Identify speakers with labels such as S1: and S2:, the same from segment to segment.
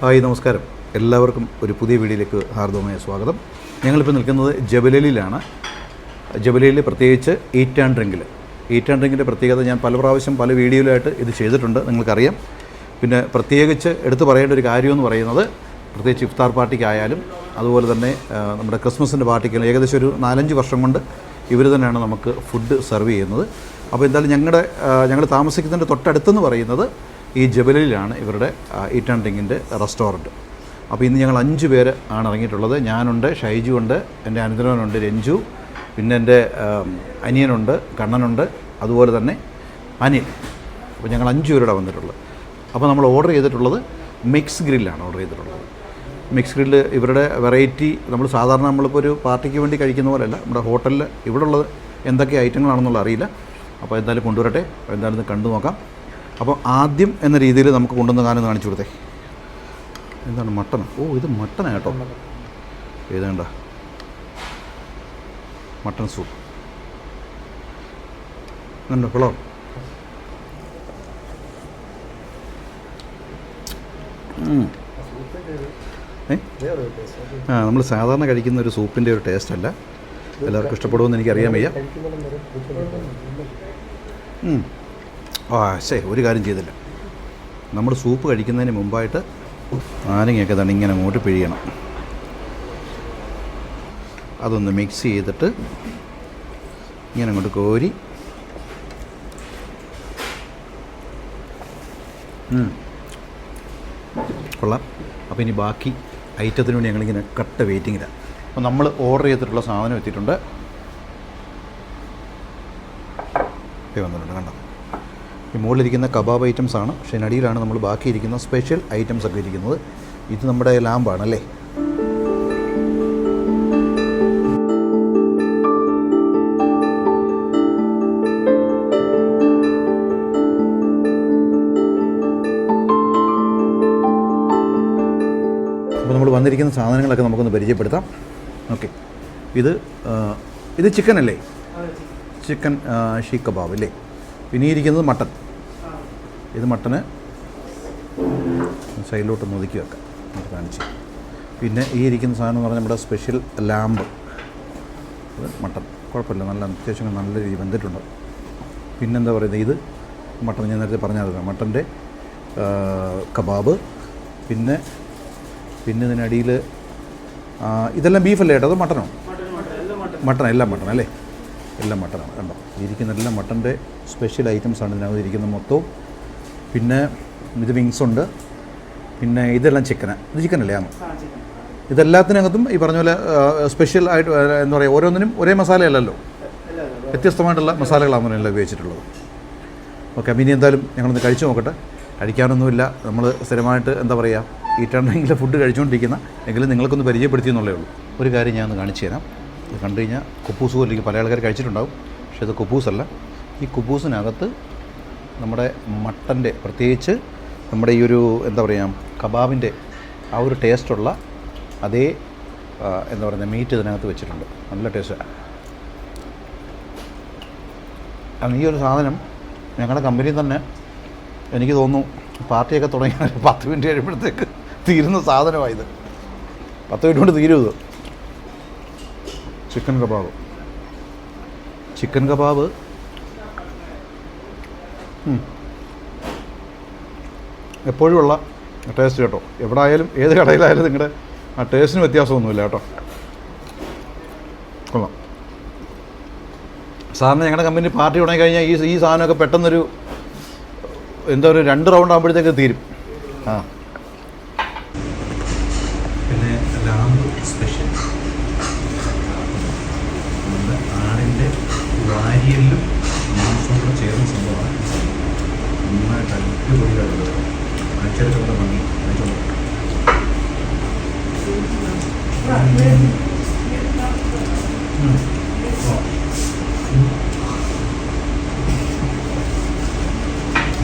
S1: Hi നമസ്കാരം, എല്ലാവർക്കും ഒരു പുതിയ വീഡിയോയിലേക്ക് ഹാർദവമായ സ്വാഗതം. ഞങ്ങളിപ്പോൾ നിൽക്കുന്നത് ജബലലിയിലാണ്. ജബലലിയിൽ പ്രത്യേകിച്ച് ഈറ്റ് ആൻഡ് ഡ്രിങ്കിൻ്റെ പ്രത്യേകത ഞാൻ പല പ്രാവശ്യം പല വീഡിയോയിലായിട്ട് ഇത് ചെയ്തിട്ടുണ്ട്, നിങ്ങൾക്കറിയാം. പിന്നെ പ്രത്യേകിച്ച് എടുത്തു പറയേണ്ട ഒരു കാര്യമെന്ന് പറയുന്നത്, പ്രത്യേകിച്ച് ഇഫ്താർ പാർട്ടിക്കായാലും അതുപോലെ തന്നെ നമ്മുടെ ക്രിസ്മസിൻ്റെ പാർട്ടിക്ക് ഏകദേശം ഒരു 4-5 വർഷം കൊണ്ട് ഇവർ തന്നെയാണ് നമുക്ക് ഫുഡ് സെർവ് ചെയ്യുന്നത്. അപ്പോൾ എന്തായാലും ഞങ്ങൾ താമസിക്കുന്നതിൻ്റെ തൊട്ടടുത്തെന്ന് പറയുന്നത് ഈ ജബലലിലാണ് ഇവരുടെ ഈറ്റ് ആൻഡ് ഡ്രിങ്കിൻ്റെ റെസ്റ്റോറൻറ്റ്. അപ്പോൾ ഇന്ന് ഞങ്ങൾ 5 പേര് ആണ് ഇറങ്ങിയിട്ടുള്ളത്. ഞാനുണ്ട്, ഷൈജു ഉണ്ട്, എൻ്റെ അനന്തരവനുണ്ട് രഞ്ജു, പിന്നെ എൻ്റെ അനിയനുണ്ട്, കണ്ണനുണ്ട്, അതുപോലെ തന്നെ അനിൽ. അപ്പോൾ ഞങ്ങൾ 5 പേരുടെ വന്നിട്ടുള്ളത്. അപ്പോൾ നമ്മൾ ഓർഡർ ചെയ്തിട്ടുള്ളത് മിക്സ് ഗ്രില്ലാണ് ഓർഡർ ചെയ്തിട്ടുള്ളത്. മിക്സ് ഗ്രില്ല് ഇവരുടെ വെറൈറ്റി നമ്മൾ സാധാരണ നമ്മളിപ്പോൾ ഒരു പാർട്ടിക്ക് വേണ്ടി കഴിക്കുന്ന പോലെയല്ല. നമ്മുടെ ഹോട്ടലിൽ ഇവിടെ ഉള്ളത് എന്തൊക്കെ ഐറ്റങ്ങളാണെന്നുള്ള അറിയില്ല. അപ്പോൾ എന്തായാലും കൊണ്ടുവരട്ടെ, എന്തായാലും കണ്ടു നോക്കാം. അപ്പോൾ ആദ്യം എന്ന രീതിയിൽ നമുക്ക് കൊണ്ടുവന്ന കാലം കാണിച്ചു കൊടുത്തേ. എന്താണ് മട്ടൺ? ഓ, ഇത് മട്ടനാണ് കേട്ടോ. ഏതാണ്ട മട്ടൺ സൂപ്പ് എന്നുണ്ട് പിളോ. നമ്മൾ സാധാരണ കഴിക്കുന്ന ഒരു സൂപ്പിൻ്റെ ഒരു ടേസ്റ്റ് അല്ല. എല്ലാവർക്കും ഇഷ്ടപ്പെടുമെന്ന് എനിക്കറിയാൻ വയ്യ. ഒരു കാര്യം ചെയ്തില്ല, നമ്മൾ സൂപ്പ് കഴിക്കുന്നതിന് മുമ്പായിട്ട് നാരങ്ങയൊക്കെ തന്നെ ഇങ്ങനെ അങ്ങോട്ട് പിഴിയണം. അതൊന്ന് മിക്സ് ചെയ്തിട്ട് ഇങ്ങനെ അങ്ങോട്ട് കോരി കൊള്ളാം. അപ്പോൾ ഇനി ബാക്കി ഐറ്റത്തിന് വേണ്ടി ഞങ്ങളിങ്ങനെ കട്ട വെയിറ്റിങ്ങിലാണ്. അപ്പോൾ നമ്മൾ ഓർഡർ ചെയ്തിട്ടുള്ള സാധനം എത്തിയിട്ടുണ്ട്. വന്നിട്ടുണ്ട്, കണ്ടോ? ഈ മുകളിലിരിക്കുന്ന കബാബ് ഐറ്റംസാണ്, പക്ഷേ അതിനടിയിലാണ് നമ്മൾ ബാക്കിയിരിക്കുന്ന സ്പെഷ്യൽ ഐറ്റംസ് ഒക്കെ ഇരിക്കുന്നത്. ഇത് നമ്മുടെ ലാമ്പാണ് അല്ലേ? അപ്പോൾ നമ്മൾ വന്നിരിക്കുന്ന സാധനങ്ങളൊക്കെ നമുക്കൊന്ന് പരിചയപ്പെടുത്താം. ഓക്കെ, ഇത് ചിക്കൻ അല്ലേ? ചിക്കൻ ഷീഖ് കബാബ് അല്ലേ? പിന്നെ ഇരിക്കുന്നത് മട്ടൻ. ഇത് മട്ടന് സൈഡിലോട്ടൊന്ന് ഒതുക്കി വെക്കാം, നമുക്ക് കാണിച്ച്. പിന്നെ ഈ ഇരിക്കുന്ന സാധനം എന്ന് പറഞ്ഞാൽ നമ്മുടെ സ്പെഷ്യൽ ലാമ്പ്. ഇത് മട്ടൻ കുഴപ്പമില്ല, നല്ല അത്യാവശ്യം നല്ല രീതിയിൽ വെന്തിട്ടുണ്ട്. പിന്നെന്താ പറയുന്നത്, ഇത് മട്ടൻ ഞാൻ നേരത്തെ പറഞ്ഞാൽ മട്ടൻ്റെ കബാബ്. പിന്നെ ഇതിനടിയിൽ ഇതെല്ലാം ബീഫല്ലേ കേട്ടോ? അത് മട്ടനോ? എല്ലാം മട്ടൺ അല്ലേ? എല്ലാം മട്ടനാണ്, കണ്ടോ? ഇരിക്കുന്ന എല്ലാം മട്ടൻ്റെ സ്പെഷ്യൽ ഐറ്റംസാണ് ഇതിനകത്ത് ഇരിക്കുന്നത് മൊത്തവും. പിന്നെ ഇത് വിങ്സ് ഉണ്ട്. പിന്നെ ഇതെല്ലാം ചിക്കന്. ഇത് ചിക്കനല്ലേ? ആണ്. ഇതെല്ലാത്തിനകത്തും ഈ പറഞ്ഞ പോലെ സ്പെഷ്യൽ ആയിട്ട് എന്താ പറയുക, ഓരോന്നിനും ഒരേ മസാലയല്ലല്ലോ, വ്യത്യസ്തമായിട്ടുള്ള മസാലകളാണ് എല്ലാം ഉപയോഗിച്ചിട്ടുള്ളത്. ഓക്കെ, അപ്പം ഇനി എന്തായാലും ഞങ്ങളൊന്ന് കഴിച്ചു നോക്കട്ടെ. കഴിക്കാനൊന്നുമില്ല, നമ്മൾ സ്ഥിരമായിട്ട് എന്താ പറയുക, ഈറ്റ് ആൻഡ് ഡ്രിങ്കിലെ ഫുഡ് കഴിച്ചുകൊണ്ടിരിക്കുന്ന, എങ്കിലും നിങ്ങൾക്കൊന്ന് പരിചയപ്പെടുത്തി എന്നുള്ളേ ഉള്ളൂ. ഒരു കാര്യം ഞാൻ ഒന്ന് കാണിച്ചു തരാം. ഇത് കണ്ടു കഴിഞ്ഞാൽ കുബൂസ് പോലിരിക്കും. പല ആൾക്കാർ കഴിച്ചിട്ടുണ്ടാവും, പക്ഷേ ഇത് കുബൂസല്ല. ഈ കുബൂസിനകത്ത് നമ്മുടെ മട്ടൻ്റെ, പ്രത്യേകിച്ച് നമ്മുടെ ഈ ഒരു എന്താ പറയുക കബാബിൻ്റെ ആ ഒരു ടേസ്റ്റുള്ള അതേ എന്താ പറയുക മീറ്റ് ഇതിനകത്ത് വെച്ചിട്ടുണ്ട്. നല്ല ടേസ്റ്റാണ്. ഈ ഒരു സാധനം ഞങ്ങളുടെ കമ്പനിയിൽ തന്നെ എനിക്ക് തോന്നുന്നു പാർട്ടിയൊക്കെ തുടങ്ങി 10 മിനിറ്റ് കഴിയുമ്പോഴത്തേക്ക് തീരുന്ന സാധനമായത്. 10 മിനിറ്റ് കൊണ്ട് തീരും ഇത്. ചിക്കൻ കബാബ് എപ്പോഴുമുള്ള ടേസ്റ്റ് കേട്ടോ. എവിടെ ആയാലും ഏത് കടയിലായാലും നിങ്ങളുടെ ആ ടേസ്റ്റിന് വ്യത്യാസമൊന്നുമില്ല കേട്ടോ. കൊള്ളാം. സാറിന് ഞങ്ങളുടെ കമ്പനി പാർട്ടി തുടങ്ങി കഴിഞ്ഞാൽ ഈ സാധനമൊക്കെ പെട്ടെന്നൊരു എന്താ ഒരു 2 റൗണ്ട് ആകുമ്പോഴത്തേക്ക് തീരും. പിന്നെ ലാമ്പ് സ്പെഷ്യൽ ആടിൻ്റെ വാരിയലിലും മാംസവും ചേർന്ന സംഭവമാണ്. നന്നായിട്ട് അടിപൊളിയായിട്ടുള്ളത്. ആഴ്ചയിലൊക്കെ ഭംഗി ഒരു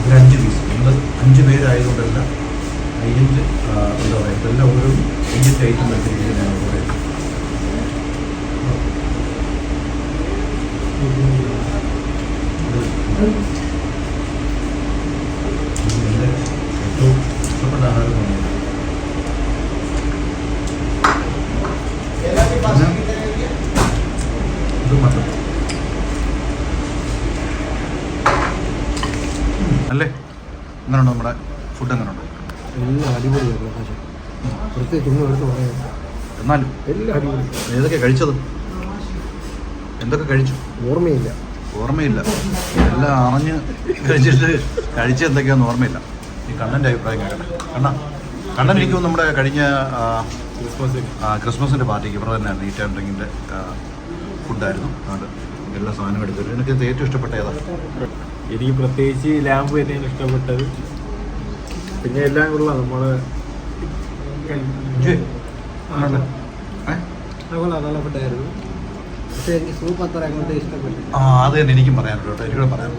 S1: 5 പീസ്. നിങ്ങൾ 5 പേരായതുകൊണ്ടല്ല, അതിൻ്റെ എന്താ പറയുക, ഇതെല്ലാം ഓരോ 5 ഐറ്റം വെച്ചിരിക്കുന്നത് ഞാൻ ഓർഡർ ചെയ്തു. ഏറ്റവും ഇഷ്ടപ്പെട്ട ആഹാരം എങ്ങനെയുണ്ട് നമ്മുടെ ഫുഡ് എങ്ങനെയുണ്ട്?
S2: എല്ലാം അടിപൊളിയായിരുന്നു. പ്രത്യേകിച്ച് ഒന്നും എടുത്ത് പറയാം.
S1: എന്നാലും
S2: എല്ലാം അടിപൊളി.
S1: ഏതൊക്കെ കഴിച്ചത്? എന്തൊക്കെ കഴിച്ചു?
S2: ഓർമ്മയില്ല.
S1: എല്ലാം അറിഞ്ഞ് കഴിച്ചിട്ട് കഴിച്ച എന്തൊക്കെയാണെന്ന് ഓർമ്മയില്ല. ഈ കണ്ണൻ്റെ അഭിപ്രായം കേൾക്കട്ടെ. കണ്ണൻ എനിക്കും നമ്മുടെ കഴിഞ്ഞ ക്രിസ്മസിൻ്റെ പാർട്ടിക്ക് ഇവിടെ തന്നെ ഈറ്റ് ആൻഡ് ഡ്രിങ്കിൻ്റെ ഫുഡായിരുന്നു. അതുകൊണ്ട് എല്ലാ സാധനവും എടുത്തു. എനിക്ക് ഏറ്റവും ഇഷ്ടപ്പെട്ട ഏതാ?
S3: എനിക്ക് പ്രത്യേകിച്ച് ലാമ്പ് തന്നെയാണ് ഇഷ്ടപ്പെട്ടത്. പിന്നെ എല്ലാം കൊള്ളാം. നമ്മള്
S2: നല്ല ഫുഡായിരുന്നു. പക്ഷേ എനിക്ക് സൂപ്പ് അത്ര അങ്ങോട്ട് ഇഷ്ടപ്പെട്ടു.
S1: അത് തന്നെ എനിക്കും പറയാനുള്ളൂ കേട്ടോ. എനിക്കൂടെ പറയാൻ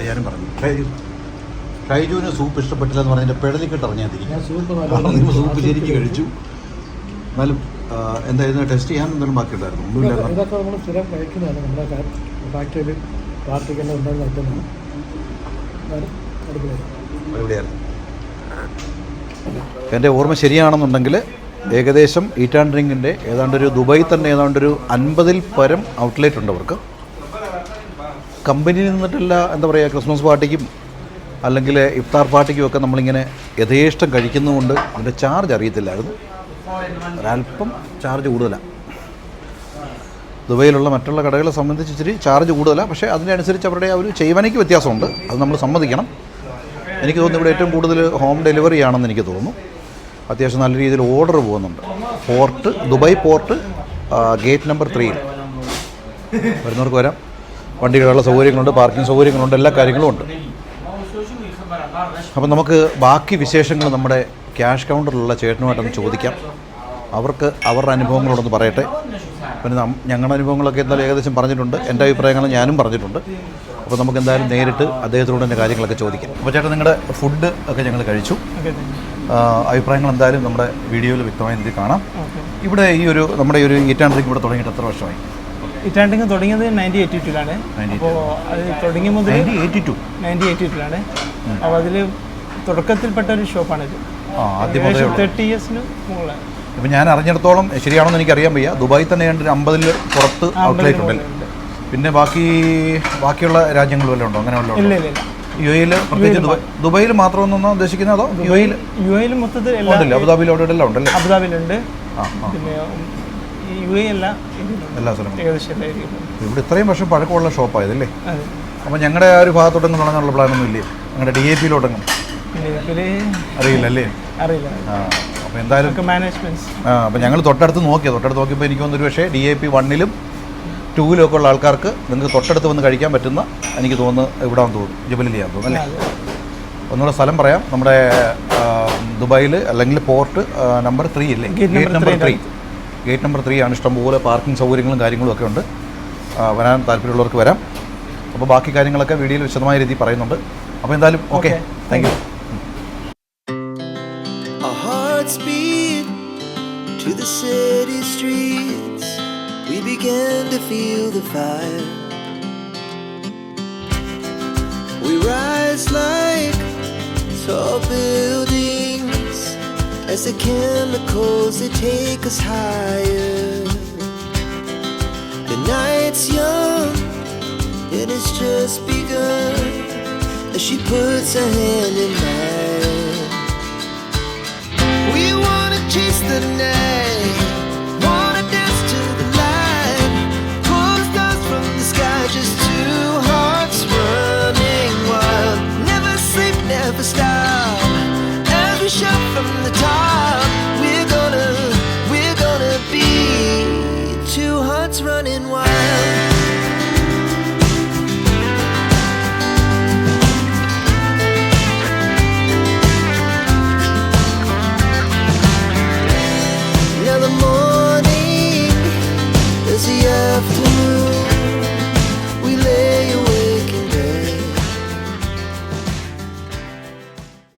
S1: ഞാനും പറഞ്ഞു. ഷൈജുവിന് സൂപ്പ് ഇഷ്ടപ്പെട്ടില്ല എന്ന് പറഞ്ഞതിൻ്റെ പെടലിക്കെട്ട് ഇറങ്ങിയാൽ സൂപ്പ് ശരിക്കും കഴിച്ചു. എന്നാലും എന്തായിരുന്നു ടെസ്റ്റ് ചെയ്യാൻ എന്തെങ്കിലും ബാക്കി ഉണ്ടായിരുന്നു?
S2: ഇതൊക്കെ നമ്മൾ സ്ഥിരം കഴിക്കുന്നതാണ്. നമ്മുടെ ഫാക്ടറിയിൽ പാർട്ടിക്കെല്ലാം ഉണ്ടാകുന്ന ഐറ്റമാണ്.
S1: എവിടെയായിരുന്നു? എൻ്റെ ഓർമ്മ ശരിയാണെന്നുണ്ടെങ്കിൽ ഏകദേശം ഈറ്റ് ആൻഡ് ഡ്രിങ്കിൻ്റെ ഏതാണ്ടൊരു ദുബായിൽ തന്നെ ഏതാണ്ടൊരു 50-ൽ പരം ഔട്ട്ലെറ്റ് ഉണ്ട് അവർക്ക്. കമ്പനിയിൽ നിന്നിട്ടല്ല, എന്താ പറയുക, ക്രിസ്മസ് പാർട്ടിക്കും അല്ലെങ്കിൽ ഇഫ്താർ പാർട്ടിക്കും ഒക്കെ നമ്മളിങ്ങനെ യഥേഷ്ടം കഴിക്കുന്നതുകൊണ്ട് അതിൻ്റെ ചാർജ് അറിയത്തില്ലായിരുന്നു. ഒരല്പം ചാർജ് കൂടുതലാണ്. ദുബൈയിലുള്ള മറ്റുള്ള കടകളെ സംബന്ധിച്ച് ഇച്ചിരി ചാർജ് കൂടുതലാണ്. പക്ഷേ അതിനനുസരിച്ച് അവരുടെ ആ ഒരു ചെയ്വനയ്ക്ക് വ്യത്യാസമുണ്ട്. അത് നമ്മൾ സമ്മതിക്കണം. എനിക്ക് തോന്നുന്നു ഇവിടെ ഏറ്റവും കൂടുതൽ ഹോം ഡെലിവറി ആണെന്ന് എനിക്ക് തോന്നുന്നു. അത്യാവശ്യം നല്ല രീതിയിൽ ഓർഡർ പോകുന്നുണ്ട്. ദുബായ് പോർട്ട് ഗേറ്റ് നമ്പർ 3 വരുന്നവർക്ക് വരാം. വണ്ടികളുള്ള സൗകര്യങ്ങളുണ്ട്, പാർക്കിംഗ് സൗകര്യങ്ങളുണ്ട്, എല്ലാ കാര്യങ്ങളും ഉണ്ട്. അപ്പം നമുക്ക് ബാക്കി വിശേഷങ്ങൾ നമ്മുടെ ക്യാഷ് കൗണ്ടറിലുള്ള ചേട്ടനുമായിട്ടൊന്ന് ചോദിക്കാം. അവർക്ക് അവരുടെ അനുഭവങ്ങളോടൊന്ന് പറയട്ടെ. പിന്നെ ഞങ്ങളുടെ അനുഭവങ്ങളൊക്കെ എന്തായാലും ഏകദേശം പറഞ്ഞിട്ടുണ്ട്. എൻ്റെ അഭിപ്രായങ്ങൾ ഞാനും പറഞ്ഞിട്ടുണ്ട്. അപ്പോൾ നമുക്ക് എന്തായാലും നേരിട്ട് അദ്ദേഹത്തിനോട് തന്നെ കാര്യങ്ങളൊക്കെ ചോദിക്കാം. അപ്പോൾ ചേട്ടൻ, നിങ്ങളുടെ ഫുഡ് ഒക്കെ ഞങ്ങൾ കഴിച്ചു. അഭിപ്രായങ്ങൾ എന്തായാലും നമ്മുടെ വീഡിയോയിൽ വ്യക്തമായി എനിക്ക് കാണാം. ഇവിടെ നമ്മുടെ ഈ ഒരു ഈറ്റ് ആൻഡ് ഡ്രിങ്ക് ഇവിടെ തുടങ്ങിയിട്ട് എത്ര വർഷമായി?
S4: ഈറ്റ് ആൻഡ് ഡ്രിങ്ക് തുടങ്ങിയത് 1982-ലാണ്. അപ്പോൾ അത് തുടങ്ങിയ മുതൽ 1982-ലാണ്. അപ്പോൾ അതിൽ തുടക്കത്തിൽപ്പെട്ട ഒരു ഷോപ്പാണിത്.
S1: ആദ്യം
S4: 30 ഇയേഴ്സിന് മുകളിലാണ്.
S1: ഇപ്പം ഞാൻ അറിഞ്ഞിടത്തോളം, ശരിയാണെന്ന് എനിക്കറിയാൻ വയ്യ, ദുബായിൽ തന്നെ 50-ൽ പുറത്ത് ഔട്ട്ലെറ്റ് ഉണ്ടല്ലോ. പിന്നെ ബാക്കിയുള്ള രാജ്യങ്ങൾ വല്ലതും ഉണ്ടോ? അങ്ങനെ വല്ലതും?
S4: ഇല്ല.
S1: യു എയിൽ പ്രത്യേകിച്ച് ദുബായിൽ മാത്രമെന്നാണ് ഉദ്ദേശിക്കുന്നത്? അതോ
S4: യു എയിൽ മൊത്തത്തിൽ
S1: ഉണ്ടല്ലോ? അബുദാബിയിൽ അവിടെ എല്ലാം ഉണ്ടല്ലേ?
S4: അബുദാബിയിലുണ്ട്. പിന്നെ യു എ എല്ലാ സ്ഥലങ്ങളും ഏകദേശം
S1: ഇവിടെ ഇത്രയും വർഷം പഴക്കമുള്ള ഷോപ്പായതല്ലേ? അപ്പോൾ ഞങ്ങളുടെ ആ ഒരു ഭാഗത്തോട്ടൊന്നും തുടങ്ങാനുള്ള പ്ലാനൊന്നും ഇല്ലേ? ഞങ്ങളുടെ DAP-ലോട്ടൊന്നും അറിയില്ലല്ലേ?
S4: അറിയില്ല.
S1: അപ്പോൾ എന്തായാലും അപ്പോൾ ഞങ്ങൾ തൊട്ടടുത്ത് നോക്കിയപ്പോൾ എനിക്ക് തോന്നുന്നു പക്ഷേ DAP 1-ലും 2-ലും ഒക്കെ ഉള്ള ആൾക്കാർക്ക് നിങ്ങൾക്ക് തൊട്ടടുത്ത് വന്ന് കഴിക്കാൻ പറ്റുന്ന, എനിക്ക് തോന്നുന്നു ഇവിടെ വന്ന് തോന്നുന്നു ജബലിയാന്ന് തോന്നുന്നു അല്ലേ? ഒന്നുകൂടെ സ്ഥലം പറയാം. നമ്മുടെ ദുബായിൽ അല്ലെങ്കിൽ പോർട്ട് നമ്പർ 3 ഇല്ലേ? ഗേറ്റ് നമ്പർ 3 ആണ്. ഇഷ്ടംപോലെ പാർക്കിംഗ് സൗകര്യങ്ങളും കാര്യങ്ങളും ഒക്കെ ഉണ്ട്. വരാൻ താല്പര്യമുള്ളവർക്ക് വരാം. അപ്പോൾ ബാക്കി കാര്യങ്ങളൊക്കെ വീഡിയോയിൽ വിശദമായ രീതിയിൽ പറയുന്നുണ്ട്. അപ്പോൾ എന്തായാലും okay, thank you.
S5: To the city streets, we began to feel the fire. We rise like tall buildings as the chemicals, they take us higher. The night's young and it's just begun as she puts her hand in mine. We wanna chase the night, wanna dance to the light, pull the stars from the sky, just two hearts running wild. Never sleep, never stop.